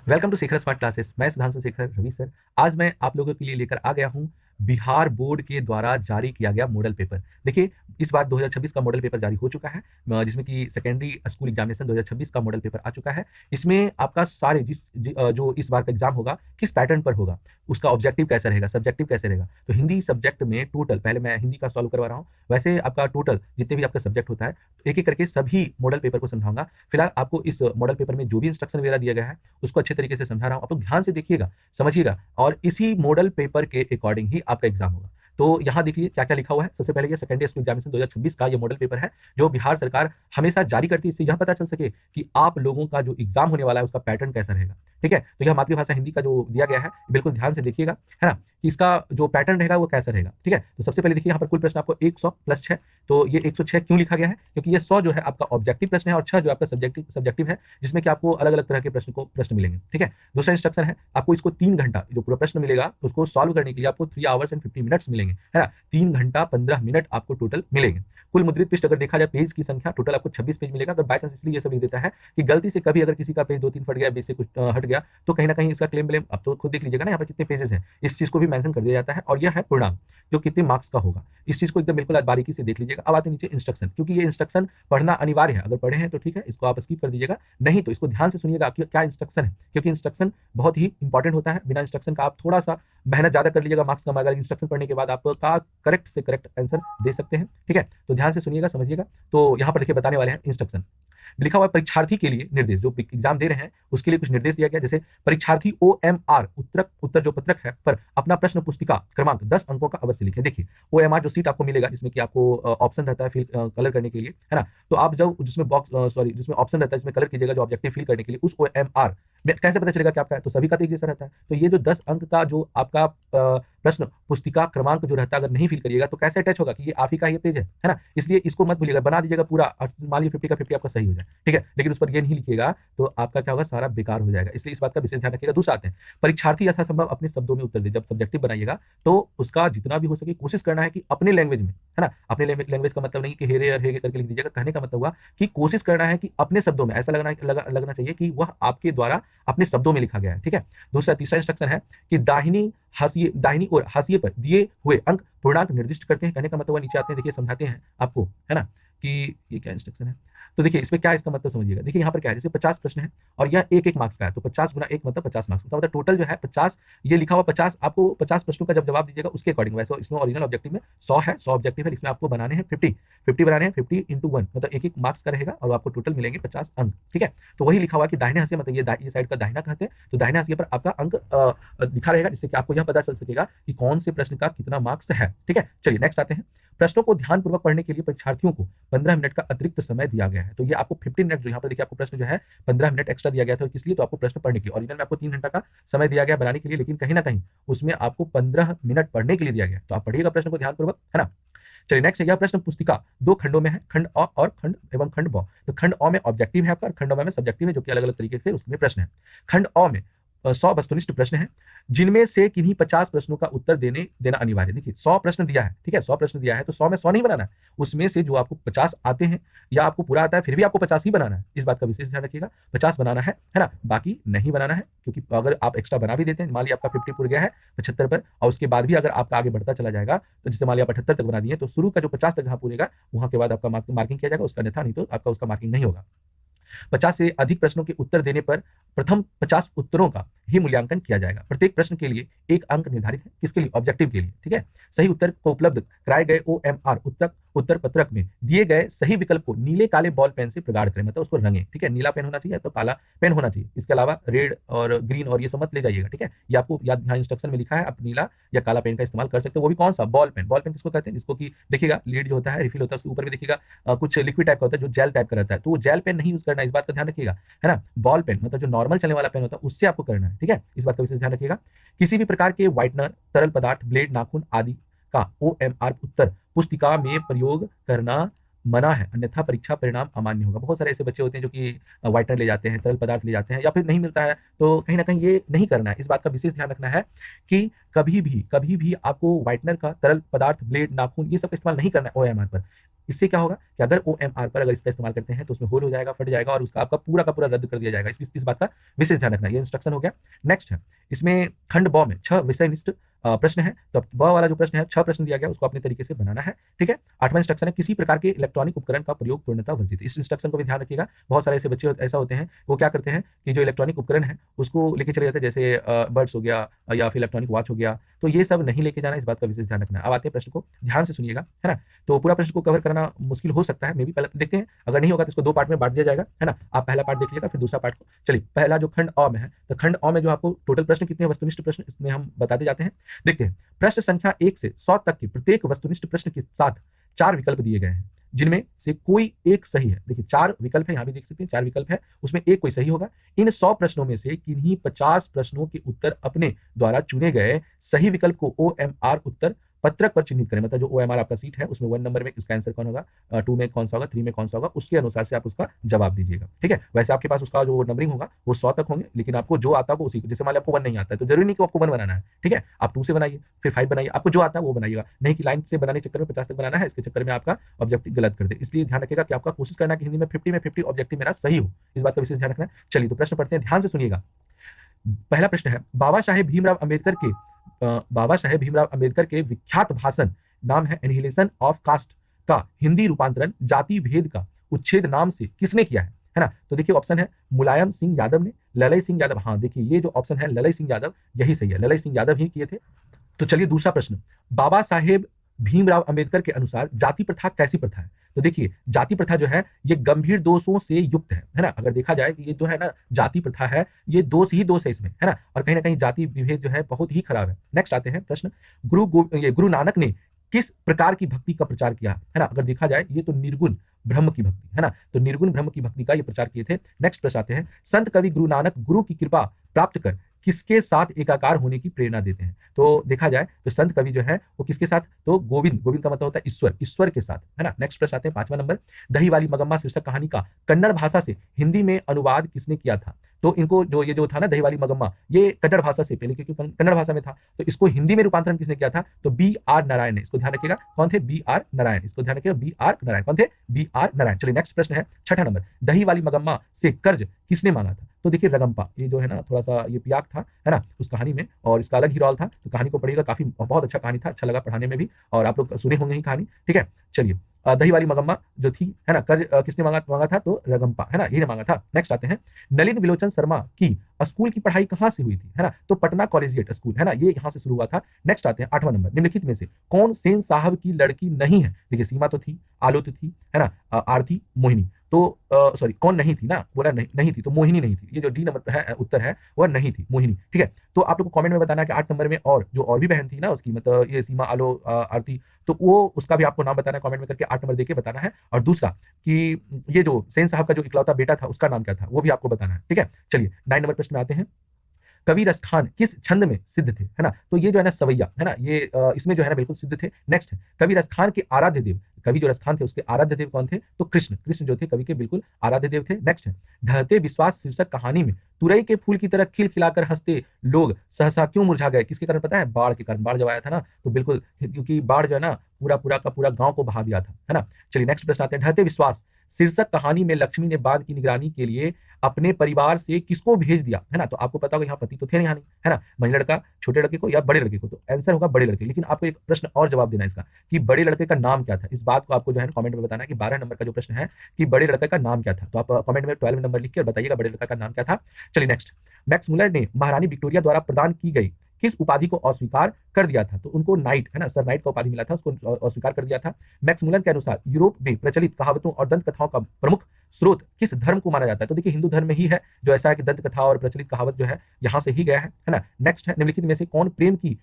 Welcome to Shekhar smart classes. मैं Sudhanshu Shekhar Ravi sir. आज मैं आप लोगों के लिए लेकर आ गया हूं बिहार बोर्ड के द्वारा जारी किया गया मॉडल पेपर। देखिए, इस बार 2026 का मॉडल पेपर जारी हो चुका है, जिसमें कि सेकेंडरी स्कूल एग्जामिनेशन 2026 का मॉडल पेपर आ चुका है। इसमें आपका सारे जो इस बार का एग्जाम होगा किस पैटर्न पर होगा, उसका ऑब्जेक्टिव कैसा रहेगा, सब्जेक्टिव कैसे रहेगा। तो हिंदी सब्जेक्ट में टोटल, पहले मैं हिंदी का सॉल्व करवा रहा हूँ। वैसे आपका टोटल जितने भी आपका सब्जेक्ट होता है, एक एक करके सभी मॉडल पेपर को समझाऊंगा। फिलहाल आपको इस मॉडल पेपर में जो भी इंस्ट्रक्शन वगैरह दिया गया है उसको अच्छे तरीके से समझा रहा हूं। आप लोग ध्यान से देखिएगा, समझिएगा, और इसी मॉडल पेपर के अकॉर्डिंग ही आपका एग्जाम होगा। तो यहां देखिए क्या क्या लिखा हुआ है। सबसे पहले ये सेकेंडरी स्कूल एग्जामिनेशन 2026 का ये मॉडल पेपर है जो बिहार सरकार हमेशा जारी करती है। इससे यह पता चल सके कि आप लोगों का जो एग्जाम होने वाला है उसका पैटर्न कैसा रहेगा। ठीक है, तो यह मातृभाषा हिंदी का जो दिया गया है, बिल्कुल ध्यान से देखिएगा, है ना, कि इसका जो पैटर्न रहेगा वो कैसा रहेगा। ठीक है, तो सबसे पहले देखिए यहाँ पर कुल प्रश्न आपको 100 प्लस 6। तो ये 106 क्यों लिखा गया है? क्योंकि ये 100 जो है आपका ऑब्जेक्टिव प्रश्न है और 6 जो आपका सब्जेक्टिव है, जिसमें कि आपको अलग अलग तरह के प्रश्न मिलेंगे। ठीक है, दूसरा इंस्ट्रक्शन है, आपको इसको 3 घंटा जो पूरा प्रश्न मिलेगा उसको सॉल्व करने के लिए आपको 3 आवर्स एंड 50 मिनट्स मिलेंगे, है ना। 3 घंटा 15 मिनट आपको टोटल मिलेंगे। कुल मुद्रित पृष्ठ अगर देखा जाए पेज की संख्या, टोटल आपको 26 पेज मिलेगा। अगर बाय चांस इसलिए ये सब लिख देता है कि गलती से कभी अगर किसी का पेज 2-3 फट गया, बीच से कुछ हट गया, तो कहीं ना कहीं इसका क्लेम ब्लेम अब तो खुद देख लीजिएगा ना, यहाँ पर कितने पेजेस हैं, इस चीज को भी मेंशन कर दिया जाता है। और यह है पूर्णांक जो कितने मार्क्स का होगा, इस चीज को एकदम बिल्कुल बारीकी से देख लीजिएगा। अब आते नीचे इंस्ट्रक्शन, क्योंकि ये इंस्ट्रक्शन पढ़ना अनिवार्य है। अगर पढ़े हैं तो ठीक है, इसको आप स्किप कर दीजिएगा, नहीं तो इसको ध्यान से सुनिएगा कि क्या इंस्ट्रक्शन है, क्योंकि इंस्ट्रक्शन बहुत ही इंपॉर्टेंट होता है। बिना इंस्ट्रक्शन का आप थोड़ा सा मेहनत ज्यादा कर लीजिएगा, मार्क्स कम आएगा। इंस्ट्रक्शन पढ़ने के बाद आपका करेक्ट से करेक्ट आंसर दे सकते हैं। ठीक है, तो ध्यान से सुनिएगा, समझिएगा। तो यहाँ पर देखिए बताने वाले हैं इंस्ट्रक्शन। लिखा हुआ है परीक्षार्थी के लिए निर्देश, जो एग्जाम दे रहे हैं उसके लिए कुछ निर्देश दिया गया। जैसे परीक्षार्थी OMR उत्तर जो पत्रक है पर अपना प्रश्न पुस्तिका क्रमांक 10 अंकों का अवश्य लिखें। देखिए, OMR जो सीट आपको मिलेगा जिसमें कि आपको ऑप्शन रहता है फिल कलर करने के लिए, है ना। तो आप जब जिसमें जिसमें ऑप्शन रहता है जिसमें कलर कीजिएगा जो ऑब्जेक्टिव फिल करने के लिए, उस OMR में कैसे पता चलेगा कि आपका है? तो सभी का तो एक जैसा रहता है। तो ये जो 10 अंक का जो आपका प्रश्न पुस्तिका क्रमांक जो रहता है, अगर नहीं फिल करिएगा तो कैसे अटैच होगा कि ये आप ही का ये पेज है ना। इसलिए इसको मत भूलिएगा, बना दीजिएगा पूरा। मान लीजिए 50 का 50 आपका सही हो जाए, ठीक है, लेकिन उस पर ये नहीं लिखिएगा तो आपका क्या होगा, सारा बेकार हो जाएगा। इसलिए इस बात का विशेष ध्यान रखिएगा। दूसरा आते हैं, परीक्षार्थी यथासंभव अपने शब्दों में उत्तर दे। जब सब्जेक्टिव बनाइएगा तो उसका जितना भी हो सके कोशिश करना है कि अपने लैंग्वेज में, है ना। अपने लैंग्वेज का मतलब नहीं कि हेरे और हेगे करके लिख दीजिएगा। कहने का मतलब हुआ कि कोशिश करना है कि अपने शब्दों में ऐसा लगना चाहिए कि वह आपके द्वारा अपने शब्दों में लिखा गया है। ठीक है, तीसरा इंस्ट्रक्शन है कि दाहिनी ओर हाशिए पर दिए हुए अंक पूर्णांक निर्दिष्ट करते हैं। कहने का मतलब हुआ, नीचे आते हैं, देखिए समझाते हैं आपको, है ना, कि ये क्या इंस्ट्रक्शन है। तो देखिए इसमें क्या है, इसका मतलब समझिएगा। देखिए यहाँ पर क्या है, जैसे 50 प्रश्न है और यह एक एक मार्क्स का है, तो 50 गुना 1 मतलब 50 मार्क्स का, मतलब टोटल जो है 50। ये लिखा हुआ 50, आपको 50 प्रश्नों का जब जवाब दीजिएगा उसके अकॉर्डिंग, वैसे इसमें ओरिजिनल ऑब्जेक्टिव में 100 है, 100 ऑब्जेक्टिव है, इसमें आपको बनाने हैं 50 बनाने हैं। 50 इंटू 1 मतलब एक एक मार्क्स का रहेगा और आपको टोटल मिलेंगे 50 अंक। ठीक है, तो वही लिखा हुआ कि दाहिने हाशिए, मतलब ये साइड का दाहिना कहते हैं, तो दाहिने हाशिए पर आपका अंक लिखा रहेगा, जिससे कि आपको यह पता चल सकेगा कि कौन से प्रश्न का कितना मार्क्स है। ठीक है, चलिए नेक्स्ट आते हैं। प्रश्नों को ध्यानपूर्वक पढ़ने के लिए परीक्षार्थियों को 15 मिनट का अतिरिक्त समय दिया गया है। तो ये आपको 15 मिनट, जो यहाँ पर देखिए आपको प्रश्न जो है 15 मिनट एक्स्ट्रा दिया गया था, किस लिए? तो आपको प्रश्न पढ़ने के लिए। ओरिजिनल में आपको 3 घंटा का समय दिया गया बनाने के लिए, लेकिन कहीं ना कहीं उसमें आपको 15 मिनट पढ़ने के लिए दिया गया। तो आप पढ़िएगा प्रश्न को ध्यानपूर्वक, है ना। चलिए नेक्स्ट है, यह प्रश्न पुस्तिका 2 खंडों में है, खंड अ और खंड एवं खंड ब। तो खंड अ में ऑब्जेक्टिव है आपका और खंड ब में सब्जेक्टिव है, जो कि अलग अलग तरीके से उसमें प्रश्न है। खंड अ में 100 वस्तुनिष्ठ प्रश्न है, जिनमें से किन्हीं 50 प्रश्नों का उत्तर देना अनिवार्य। देखिए 100 प्रश्न दिया है, ठीक है, 100 प्रश्न दिया है, तो 100 में 100 नहीं बनाना है, उसमें से जो आपको 50 आते हैं या आपको पूरा आता है फिर भी आपको 50 ही बनाना है। इस बात का विशेष ध्यान रखिएगा, 50 बनाना है ना, बाकी नहीं बनाना है। क्योंकि अगर आप एक्स्ट्रा बना भी देते हैं, मान लिया आपका 50 पूरा गया है 75 पर, और उसके बाद भी अगर आपका आगे बढ़ता चला जाएगा, तो जैसे मान लिया 78 तक बना दिए, तो शुरू का जो 50 तक जहां पूरेगा वहां के बाद आपका मार्किंग किया जाएगा, उसका अन्यथा नहीं तो आपका उसका मार्किंग नहीं होगा। 50 से अधिक प्रश्नों के उत्तर देने पर प्रथम 50 उत्तरों का ही मूल्यांकन किया जाएगा। प्रत्येक प्रश्न के लिए 1 अंक निर्धारित है, किसके लिए? ऑब्जेक्टिव के लिए। ठीक है, सही उत्तर को उपलब्ध कराए गए OMR उत्तर पत्रक में दिए गए सही विकल्प को नीले काले बॉल पेन से प्रगाढ़ करें, मतलब उसको रंगे। ठीक है, नीला पेन होना चाहिए तो काला पेन होना चाहिए, इसके अलावा रेड और ग्रीन और ये सब मत ले जाइएगा। ठीक है, ये आपको यहाँ इंस्ट्रक्शन में लिखा है, आप नीला या काला पेन का इस्तेमाल कर सकते हो। वो भी कौन सा? Ball pen. बॉल पेन किसको कहते हैं? जिसको कि देखिएगा लीड जो होता है रिफिल होता है, उसके ऊपर भी देखिएगा कुछ लिक्विड टाइप का होता है जो जेल टाइप का रहता है, तो वो जेल पेन नहीं यूज करना है, इस बात का ध्यान रखिएगा, है ना। बॉल पेन मतलब जो नॉर्मल चलने वाला पेन होता है उससे आपको करना है। ठीक है, इस बात का विशेष ध्यान रखिएगा। किसी भी प्रकार के व्हाइटनर, तरल पदार्थ, ब्लेड, नाखून आदि का OMR उत्तर पुस्तिका में प्रयोग करना मना है, अन्यथा परीक्षा परिणाम अमान्य होगा। बहुत सारे ऐसे बच्चे होते हैं जो कि व्हाइटनर ले जाते हैं, तरल पदार्थ ले जाते हैं, या फिर नहीं मिलता है, तो कहीं ना कहीं ये नहीं करना है। इस बात का विशेष ध्यान रखना है कि कभी भी आपको व्हाइटनर का, तरल पदार्थ, ब्लेड, नाखून, ये सब का इस्तेमाल नहीं करना है OMR पर। इससे क्या होगा कि अगर OMR पर अगर इसका इस्तेमाल करते हैं तो उसमें होल हो जाएगा, फट जाएगा और उसका आपका पूरा का पूरा रद्द कर दिया जाएगा। इस बात का विशेष ध्यान रखना। ये इंस्ट्रक्शन हो गया। नेक्स्ट है, इसमें खंड ब में 6 विषयनिष्ठ प्रश्न है। तो ब वाला जो प्रश्न है 6 प्रश्न दिया गया, उसको अपने तरीके से बनाना है। ठीक है। 8वां इंस्ट्रक्शन है, किसी प्रकार के इलेक्ट्रॉनिक उपकरण का प्रयोग पूर्णतः वर्जित। इस इंस्ट्रक्शन को भी ध्यान रखिएगा। बहुत सारे ऐसे बच्चे ऐसा होते हैं, वो क्या करते हैं कि जो इलेक्ट्रॉनिक उपकरण है उसको लेके चले जाते हैं, जैसे बर्ड्स हो गया या फिर इलेक्ट्रॉनिक वॉच हो गया, तो ये सब नहीं लेके जाना, इस बात का विशेष ध्यान रखना है। अब आते हैं प्रश्न को, ध्यान से सुनिएगा, है ना। तो पूरा प्रश्न को कवर करना मुश्किल हो सकता है, मे भी पहले देखते हैं, अगर नहीं होगा तो इसको 2 पार्ट में बांट दिया जाएगा, है ना। आप पहला पार्ट देख लीजिएगा, फिर दूसरा पार्ट को। चलिए, पहला जो खंड अ में है, तो खंड अ में जो आपको टोटल प्रश्न कितने वस्तुनिष्ठ प्रश्न इसमें हम बताते जाते हैं। देखते हैं, प्रश्न संख्या 1 से 100 तक के प्रत्येक वस्तुनिष्ठ प्रश्न के साथ 4 विकल्प दिए गए हैं, जिनमें से कोई एक सही है। देखिए 4 विकल्प है, यहां भी देख सकते हैं 4 विकल्प है, उसमें एक कोई सही होगा। इन 100 प्रश्नों में से किन्हीं 50 प्रश्नों के उत्तर अपने द्वारा चुने गए सही विकल्प को OMR उत्तर पत्रक पर चिन्हित करें। मतलब जो OMR आपका सीट है उसमें 1 नंबर में उसका आंसर कौन होगा, 2 में कौन सा होगा, 3 में कौन सा होगा, उसके अनुसार से आप उसका जवाब दीजिएगा। ठीक है। वैसे आपके पास उसका जो नंबरिंग होगा वो 100 तक होंगे, लेकिन आपको जो आता है उसी को, जैसे मान लो आपको 1 नहीं आता है तो जरूरी नहीं कि आपको 1 बनाना है। ठीक है। आप 2 से बनाइए, फिर 5 बनाइए, आपको जो आता है वो बनाइएगा, नहीं कि लाइन से बनाने के चक्कर में 50 तक बनाना है, इसके चक्कर में आपका ऑब्जेक्टिव गलत कर दे। इसलिए ध्यान रखिएगा कि आपका कोशिश करना कि हिंदी में 50 ऑब्जेक्टिव मेरा सही हो, इस बात का विशेष ध्यान रखना है। चलिए तो प्रश्न पढ़ते हैं, ध्यान से सुनिएगा। पहला प्रश्न है, बाबा साहेब भीमराव अंबेडकर के विख्यात भाषण नाम है एनिहिलेशन ऑफ कास्ट का हिंदी रूपांतरण जाति भेद का उच्छेद नाम से किसने किया है ना। तो देखिए ऑप्शन है मुलायम सिंह यादव ने, ललई सिंह यादव, हाँ देखिए ये जो ऑप्शन है ललई सिंह यादव, यही सही है, ललई सिंह यादव ही किए थे। तो चलिए दूसरा प्रश्न, बाबा साहेब भीमराव अंबेडकर के अनुसार जाति प्रथा कैसी प्रथा है। तो देखिए जाति प्रथा जो है ये गंभीर दोषों से युक्त है ना। अगर देखा जाए कि ये जो है ना जाति प्रथा है, ये दोष ही दोष है इसमें, है ना। और कहीं ना कहीं जाति विभेद जो है बहुत ही खराब है। नेक्स्ट आते हैं प्रश्न, गुरु नानक ने किस प्रकार की भक्ति का प्रचार किया है ना। अगर देखा जाए ये तो निर्गुण ब्रह्म की भक्ति है ना, तो निर्गुण ब्रह्म की भक्ति का ये प्रचार किए थे। नेक्स्ट प्रश्न आते हैं, संत कवि गुरु नानक गुरु की कृपा प्राप्त कर किसके साथ एकाकार होने की प्रेरणा देते हैं। तो देखा जाए तो संत कवि जो है वो किसके साथ, तो गोविंद का मतलब होता है ईश्वर के साथ, है ना। नेक्स्ट प्रश्न आते हैं 5वां नंबर, दही वाली मगम्मा शीर्षक कहानी का कन्नड़ भाषा से हिंदी में अनुवाद किसने किया था। तो इनको जो था ना दही वाली मगम्मा, ये कन्नड़ भाषा से पहले क्योंकि कन्नड़ भाषा में था, तो इसको हिंदी में रूपांतरण किसने किया था, तो BR नारायण ने। इसको ध्यान रखिएगा, कौन थे, BR नारायण। इसको ध्यान रखिएगा, BR नारायण कौन थे, BR नारायण। चलिए नेक्स्ट प्रश्न है 6ठा नंबर, दही वाली मगम्मा से कर्ज किसने मांगा था। तो देखिए रगम्पा, ये जो है ना थोड़ा सा ये पियाक था, है ना, उस कहानी में, और इसका अलग ही रोल था। तो कहानी को पढ़िएगा, काफी बहुत अच्छा कहानी था, अच्छा लगा पढ़ाने में भी, और आप लोग सुने होंगे ही कहानी। ठीक है। चलिए दही वाली मगम्मा जो थी, है ना, कर्ज किसने मांगा था, तो रगम्पा, है ना, ये ने मांगा था। नेक्स्ट आते हैं, नलिन विलोचन शर्मा की स्कूल की पढ़ाई कहां से हुई थी, है ना, तो पटना कॉलेजिएट स्कूल, है ना, ये यहां से शुरू हुआ था। नेक्स्ट आते हैं 8वां नंबर, निम्नलिखित में से कौन सेन साहब की लड़की नहीं है। देखिए सीमा तो थी, आलोत थी, है ना, आरती, मोहिनी, तो सॉरी कौन नहीं थी ना, बोला नहीं थी, तो मोहिनी नहीं थी। ये जो डी नंबर है उत्तर है वह नहीं थी, मोहिनी। ठीक है। तो आप लोग को कमेंट में बताना है कि 8 नंबर में और जो और भी बहन थी ना उसकी, मतलब ये सीमा, आलो, आरती, तो वो उसका भी आपको नाम बताना है, कमेंट में करके 8 नंबर देके बताना है। और दूसरा कि ये जो सेन साहब का जो इकलौता बेटा था उसका नाम क्या था, वो भी आपको बताना है। ठीक है। चलिए 9 नंबर प्रश्न में आते हैं, कवि रसखान किस छंद में सिद्ध थे, है ना, तो ये जो है ना सवैया, है ना, ये इसमें जो है ना बिल्कुल सिद्ध थे। नेक्स्ट है, कवि रसखान के आराध्य देव, कवि जो रसखान थे उसके आराध्य देव कौन थे, तो कृष्ण जो थे कवि के बिल्कुल आराध्य देव थे। नेक्स्ट है, ढहते विश्वास शीर्षक कहानी में तुरई के फूल की तरह खिलखिलाकर हंसते लोग सहसा क्यों मुरझा गए, किसके कारण पता है, बाढ़ के कारण। बाढ़ जब आया था ना तो बिल्कुल, क्योंकि बाढ़ जो है ना पूरा का पूरा गांव को बहा दिया था, है ना। चलिए नेक्स्ट प्रश्न आते हैं, ढहते विश्वास शीर्षक कहानी में लक्ष्मी ने बांध की निगरानी के लिए अपने परिवार से किसको भेज दिया, है ना, तो आपको पता होगा यहाँ पति तो थे नहीं, है ना, महिला लड़का छोटे लड़के को या बड़े लड़के को, तो आंसर होगा बड़े लड़के। लेकिन आपको एक प्रश्न और जवाब देना है इसका कि बड़े लड़के का नाम क्या था। इस बात को आपको जो है कमेंट में बताना है कि 12 नंबर का जो प्रश्न है कि बड़े लड़के का नाम क्या था, तो आप कमेंट में 12 नंबर लिख के बताइएगा बड़े लड़का का नाम क्या था। चलिए नेक्स्ट, मैक्स मुलर ने महारानी विक्टोरिया द्वारा प्रदान की गई किस उपाधि को अस्वीकार कर दिया था, तो उनको नाइट, है ना, सर नाइट का उपाधि मिला था, उसको अस्वीकार कर दिया था। मैक्स मुलर के अनुसार यूरोप में प्रचलित कहावतों और दंत कथाओं का प्रमुख स्रोत किस धर्म को माना जाता है, तो देखिए हिंदू धर्म में ही है जो ऐसा है कि दंत कथा और प्रचलित कहावत जो है यहाँ से ही गया है ना। नेक्स्ट है, निम्नलिखित में से कौन प्रेम की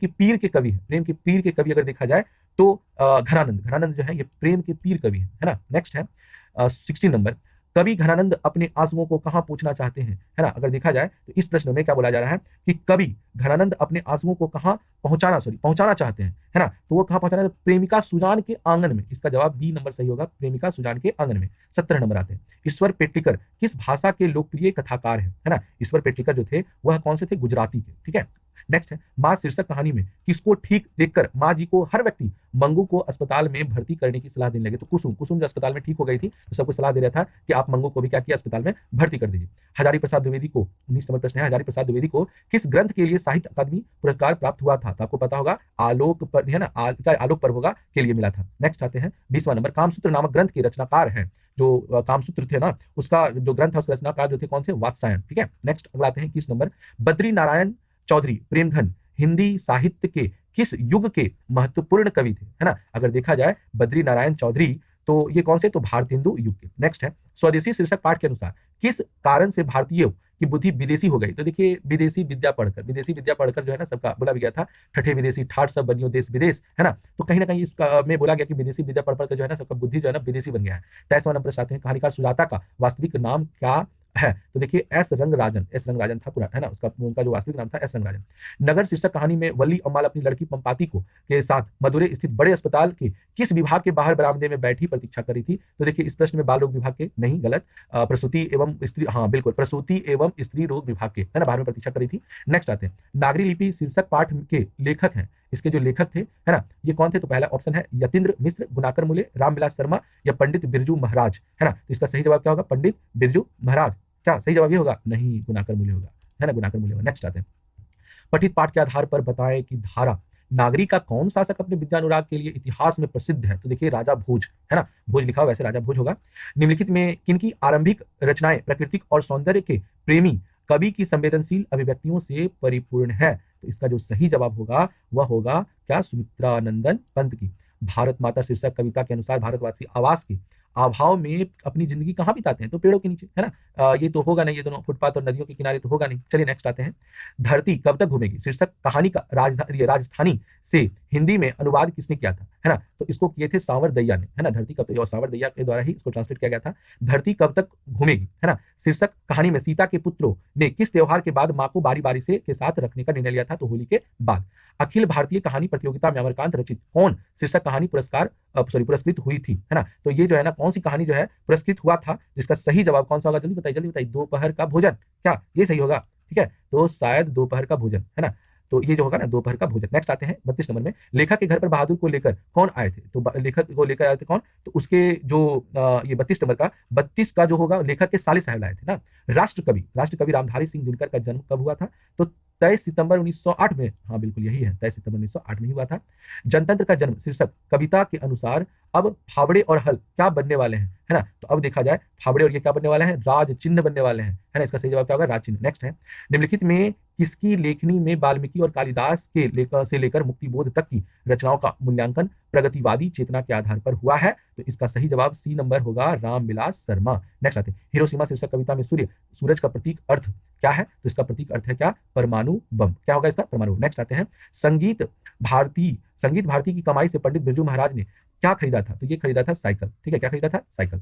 पीर के कवि है, प्रेम की पीर के कवि अगर देखा जाए तो घनानंद जो है ये प्रेम के पीर कवि है ना। नेक्स्ट है 16 नंबर, कवि घनानंद अपने आंसुओं को कहां पूछना चाहते हैं, है ना, अगर देखा जाए तो इस प्रश्न में क्या बोला जा रहा है कि कवि घनानंद अपने आंसुओं को कहां पहुंचाना चाहते हैं, है ना, तो वो कहां पहुंचाना है, प्रेमिका सुजान के आंगन में। इसका जवाब बी नंबर सही होगा, प्रेमिका सुजान के आंगन में। 17 नंबर आते हैं, ईश्वर पेटलिकर किस भाषा के लोकप्रिय कथाकार है ना, ईश्वर पेटलिकर जो थे वह कौन से थे, गुजराती के। ठीक है। नेक्स्ट है, माँ शीर्षक कहानी में किसको ठीक देखकर माँ जी को हर व्यक्ति मंगू को अस्पताल में भर्ती करने की सलाह देने लगे। तो कुसुम कुसुम जो अस्पताल में ठीक हो गई थी तो सबको सलाह दे रहा था कि आप मंगू को भी क्या किया, अस्पताल में भर्ती कर दीजिए। हजारी प्रसाद द्विवेदी को 19 नंबर प्रश्न है, हजारी प्रसाद द्विवेदी को किस ग्रंथ के लिए साहित्य अकादमी पुरस्कार प्राप्त हुआ था? तो आपको पता होगा आलोक पर है ना, आलोक पर्व होगा के लिए मिला था। नेक्स्ट आते हैं 20वां नंबर, कामसूत्र नामक ग्रंथ के रचनाकार हैं जो कामसूत्र थे ना, उसका जो ग्रंथ है उसके रचनाकार जो थे कौन से? वात्सायन। ठीक है, नेक्स्ट अगला आते हैं 21 नंबर, बद्री नारायण चौधरी प्रेमघन हिंदी साहित्य के किस युग के महत्वपूर्ण कवि थे? है ना, अगर देखा जाए बद्री नारायण चौधरी तो ये कौन से? तो भारतेंदु युग के। नेक्स्ट है, स्वदेशी शीर्षक पाठ के अनुसार किस कारण से भारतीयों की बुद्धि विदेशी हो गई? तो देखिए विदेशी विद्या पढ़कर जो है ना सबका बोला भी गया था, ठठे विदेशी ठाठ सब बनियो देश विदेश, है ना। तो कहीं ना कहीं इसका में बोला गया कि विदेशी विद्या पढ़ कर जो है ना सबका बुद्धि जो है ना विदेशी बन गया है। 23वां नंबर पर आते हैं, कहानीकार सुजाता का वास्तविक नाम क्या है? तो देखिए एस रंगराजन था पूरा, है ना, उसका उनका जो वास्तविक नाम था एस रंगराजन। नगर शीर्षक कहानी में वल्ली अम्माल अपनी लड़की पंपाती को के साथ मदुरै स्थित बड़े अस्पताल के किस विभाग के बाहर बरामदे में बैठी प्रतीक्षा करी थी? तो देखिए इस प्रश्न में बाल रोग विभाग के नहीं, गलत, प्रसूति एवं स्त्री, हाँ बिल्कुल प्रसूति एवं स्त्री रोग विभाग के, है ना, बाहर में प्रतीक्षा करी थी। नेक्स्ट आते हैं, नागरी लिपि शीर्षक पाठ के लेखक हैं, इसके जो लेखक थे, है ना, ये कौन थे? तो पहला ऑप्शन है यतीन्द्र मिश्र, गुनाकर मुले, रामविलास शर्मा या पंडित बिरजू महाराज, है ना। तो इसका सही जवाब क्या होगा? पंडित बिरजू महाराज। क्या सही जवाब ये होगा? नहीं, गुनाकर मूल्य होगा, है ना, गुनाकर मूल्य होगा। नेक्स्ट आते हैं, पठित पाठ के आधार पर बताएं कि धारा नागरी का कौन शासक अपने विद्यानुराग के लिए इतिहास में प्रसिद्ध है? तो देखिए राजा भोज, है ना, भोज लिखा हुआ, वैसे राजा भोज होगा। निम्नलिखित में किनकी आरंभिक रचनाएं प्राकृतिक और सौंदर्य के प्रेमी कवि की संवेदनशील अभिव्यक्तियों से परिपूर्ण है? तो इसका जो सही जवाब होगा वह होगा क्या? सुमित्रानंदन पंत की। भारत माता शीर्षक कविता के अनुसार भारतवासी आवास के अभाव में अपनी जिंदगी कहाँ बिताते हैं? तो पेड़ों के नीचे, है ना। ये तो होगा नहीं, ये दोनों फुटपाथ और नदियों के किनारे तो होगा नहीं। चलिए नेक्स्ट आते हैं, धरती कब तक घूमेगी शीर्षक कहानी का राजस्थानी से हिंदी में अनुवाद किसने किया था? है ना, तो इसको किए थे सांवर दैया ने, है ना। धरती कब, और सांवर दैया के द्वारा ही इसको ट्रांसलेट किया गया था। धरती कब तक घूमेगी, है ना, शीर्षक कहानी में सीता के पुत्रों ने किस त्योहार के बाद मां को बारी बारी से के साथ रखने का निर्णय लिया था? तो होली के बाद। अखिल भारतीय कहानी प्रतियोगिता में अमरकांत रचित कौन शीर्षक कहानी पुरस्कृत हुई थी? है ना, तो ये जो है ना कौन सी कहानी जो है पुरस्कृत हुआ था? जिसका सही जवाब कौन सा होगा? जल्दी बताइए। दोपहर का भोजन, क्या ये सही होगा? ठीक है, तो शायद दोपहर का भोजन, है ना, तो ये जो होगा ना दोपहर का भोजन। नेक्स्ट आते हैं 32 नंबर में, लेखक के घर पर बहादुर को लेकर कौन आए थे? तो लेखक को लेकर आए थे कौन? तो उसके जो ये 32 नंबर का 32 का जो होगा लेखक के साले साहब आए थे ना। राष्ट्रकवि रामधारी सिंह दिनकर का जन्म कब हुआ था? तो 23 सितंबर 1908 में, हाँ बिल्कुल यही है, 23 सितंबर 1908 में ही हुआ था। जनतंत्र का जन्म शीर्षक कविता के अनुसार अब फावड़े और हल क्या बनने वाले हैं? है ना, तो अब देखा जाए फावड़े और ये क्या बनने वाले हैं? राज चिन्ह बनने वाले हैं, है ना। इसका सही जवाब क्या होगा? राज चिन्ह। नेक्स्ट है, निम्नलिखित में किसकी लेखनी में वाल्मीकि और कालिदास के लेकर मुक्तिबोध तक की रचनाओं का मूल्यांकन प्रगतिवादी चेतना के आधार पर हुआ है? तो इसका सही जवाब सी नंबर होगा, रामविलास शर्मा। नेक्स्ट आते हैं, हिरोशिमा शीर्षक कविता में सूरज का प्रतीक अर्थ क्या है? तो इसका प्रतीक अर्थ है क्या? परमाणु बम। क्या होगा इसका? परमाणु। नेक्स्ट आते हैं, संगीत भारती की कमाई से पंडित बिरजू महाराज ने क्या खरीदा था? तो ये खरीदा था साइकिल। ठीक है, क्या खरीदा था? साइकिल।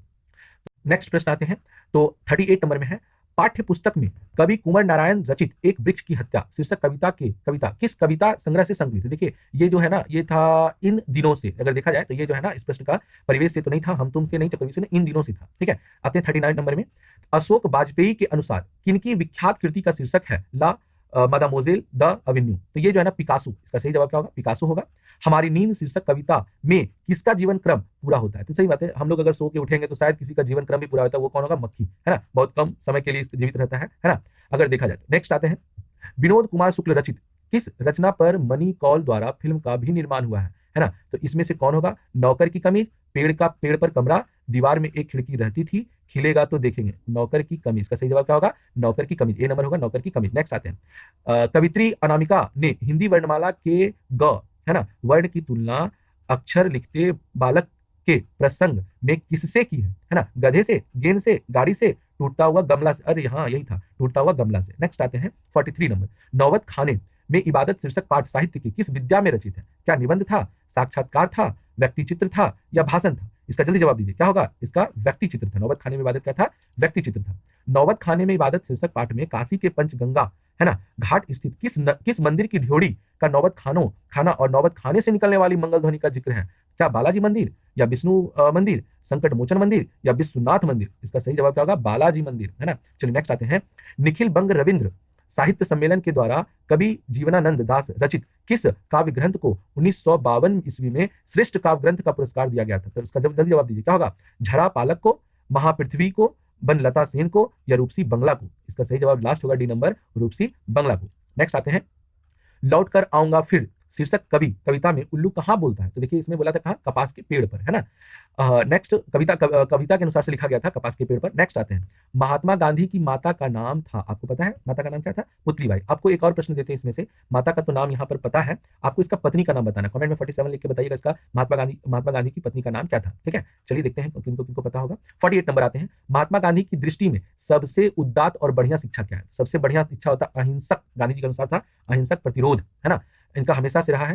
नेक्स्ट प्रश्न आते हैं, तो 38 नंबर में है, पाठ्य पुस्तक में कवि कुंवर नारायण रचित एक वृक्ष की हत्या शीर्षक कविता किस कविता संग्रह से संकलित? देखिए ये जो है ना ये था इन दिनों से, अगर देखा जाए तो ये जो है ना इस प्रश्न का परिवेश से तो नहीं था, हम तुम से नहीं चक्रव्यूह से नहीं, इन दिनों से था। ठीक है, आते हैं 39 नंबर में, अशोक वाजपेयी के अनुसार किनकी विख्यात कृति का शीर्षक है ला मादामोजेल द अवेन्यू? तो ये जो है ना पिकासो। इसका सही जवाब क्या होगा? पिकासो होगा। हमारी नींद शीर्षक कविता में किसका जीवन क्रम पूरा होता है? तो सही बात है, हम लोग अगर सो के उठेंगे तो शायद किसी का जीवन क्रम भी पूरा होता है। वो कौन होगा? मक्खी, है ना, बहुत कम समय के लिए जीवित रहता है ना, अगर देखा जाए। नेक्स्ट आते हैं, विनोद कुमार शुक्ल रचित किस रचना पर मनी कौल द्वारा फिल्म का भी निर्माण हुआ है ना? तो इसमें से कौन होगा? नौकर की कमीज, पेड़ पर कमरा, दीवार में एक खिड़की रहती थी, खिलेगा तो देखेंगे। नौकर की कमीज का सही जवाब क्या होगा? नौकर की कमीज, ए नंबर होगा, नौकर की कमीज। नेक्स्ट आते हैं, कवित्री अनामिका ने हिंदी वर्णमाला के ग, है ना, वर्ण की तुलना अक्षर लिखते बालक के प्रसंग में किससे की है ना? गधे से, गेंद से, गाड़ी से, टूटता हुआ गमला से। अरे हाँ यही था, टूटता हुआ गमला से। नेक्स्ट आते हैं 43 नंबर, नौबत खाने में इबादत शीर्षक पाठ साहित्य की किस विद्या में रचित है? क्या निबंध था, साक्षात्कार था, व्यक्ति चित्र था या भाषण था? इसका जल्दी जवाब दीजिए, क्या होगा? इसका व्यक्ति चित्र था। नौबत खाने में इबादत क्या था? व्यक्ति चित्र था। नौबत खाने में इबादत शीर्षक पाठ में काशी के पंचगंगा, है ना, घाट स्थित किस मंदिर की ड्योढ़ी का नौबत खाना और नौबत खाने से निकलने वाली मंगल ध्वनि का जिक्र है? क्या बालाजी मंदिर या विष्णु मंदिर, संकट मोचन मंदिर या विश्वनाथ मंदिर? इसका सही जवाब क्या होगा? बालाजी मंदिर, है ना। चलिए नेक्स्ट आते हैं, निखिल बंग रविंद्र साहित्य सम्मेलन के द्वारा कवि जीवनानंद दास रचित किस काव्य ग्रंथ को 1952 ईस्वी में श्रेष्ठ काव्य ग्रंथ का पुरस्कार दिया गया था? तो इसका जल्दी जवाब दीजिए, क्या होगा? झरा पालक को, महापृथ्वी को, बनलता सेन को, या रूपसी बंगला को? इसका सही जवाब लास्ट होगा डी नंबर, रूपसी बंगला को। नेक्स्ट आते हैं, लौट कर आऊंगा फिर शीर्षक कविता में उल्लू कहाँ बोलता है? तो देखिए इसमें बोला था कहाँ? कपास के पेड़ पर, है ना। नेक्स्ट कविता के अनुसार से लिखा गया था कपास के पेड़ पर। नेक्स्ट आते हैं, महात्मा गांधी की माता का नाम था, आपको पता है माता का नाम क्या था? पुतलीबाई। आपको एक और प्रश्न देते हैं इसमें से, माता का तो नाम यहाँ पर पता है, आपको इसका पत्नी का नाम बताना। कमेंट में 47 लिख के बताइएगा इसका महात्मा गांधी की पत्नी का नाम क्या था। ठीक है, चलिए देखते हैं किनको किनको पता होगा। 48 नंबर आते हैं, महात्मा गांधी की दृष्टि में सबसे उदात्त और बढ़िया शिक्षा क्या है? सबसे बढ़िया शिक्षा होता अहिंसक, गांधी जी के अनुसार था अहिंसक प्रतिरोध, है ना, इनका हमेशा से रहा है।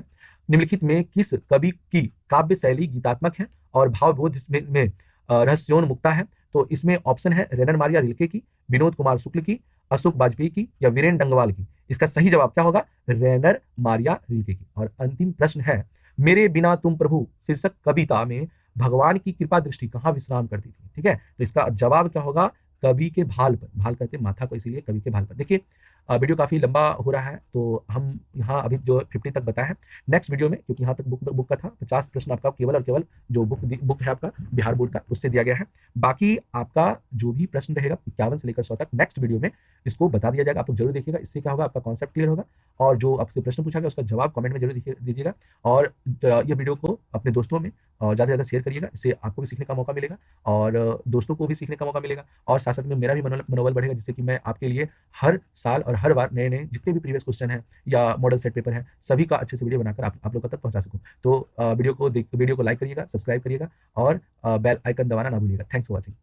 निम्नलिखित में किस कवि की काव्य शैली गीतात्मक है और भावबोध में रहस्योन्मुक्ता है? तो इसमें ऑप्शन है रेनर मारिया रिल्के की, विनोद कुमार शुक्ल की, अशोक वाजपेयी की, या वीरेन डंगवाल की? इसका सही जवाब क्या होगा? रेनर मारिया रिल्के की। और अंतिम प्रश्न है, मेरे बिना तुम प्रभु शीर्षक कविता में भगवान की कृपा दृष्टि कहाँ विश्राम करती थी? ठीक है, तो इसका जवाब क्या होगा? कवि के भाल पर। भाल कहते हैं माथा को, इसीलिए कवि के भाल पर। देखिए वीडियो काफी लंबा हो रहा है, तो हम यहाँ अभी जो 50 तक बताया है, नेक्स्ट वीडियो में, क्योंकि यहाँ तक बुक का था, 50 प्रश्न आपका केवल और केवल जो बुक है आपका बिहार बोर्ड का, उससे दिया गया है। बाकी आपका जो भी प्रश्न रहेगा 51 से लेकर 100 तक नेक्स्ट वीडियो में इसको बता दिया जाएगा। आप लोग जरूर देखिएगा, इससे क्या होगा? आपका कॉन्सेप्ट क्लियर होगा, और जो आपसे प्रश्न पूछा गया उसका जवाब कमेंट में जरूर दीजिएगा। और ये वीडियो को अपने दोस्तों में ज़्यादा से ज़्यादा शेयर करिएगा, इससे आपको भी सीखने का मौका मिलेगा और दोस्तों को भी सीखने का मौका मिलेगा, और साथ साथ में मेरा भी मनोबल बढ़ेगा, जिससे कि मैं आपके लिए हर साल और हर बार नए जितने भी प्रीवियस क्वेश्चन है या मॉडल सेट पेपर है, सभी का अच्छे से वीडियो बनाकर आप लोगों तक पहुंचा सकूं। तो वीडियो को लाइक करिएगा, सब्सक्राइब करिएगा और बेल आइकन दबाना ना भूलिएगा। Thanks for watching.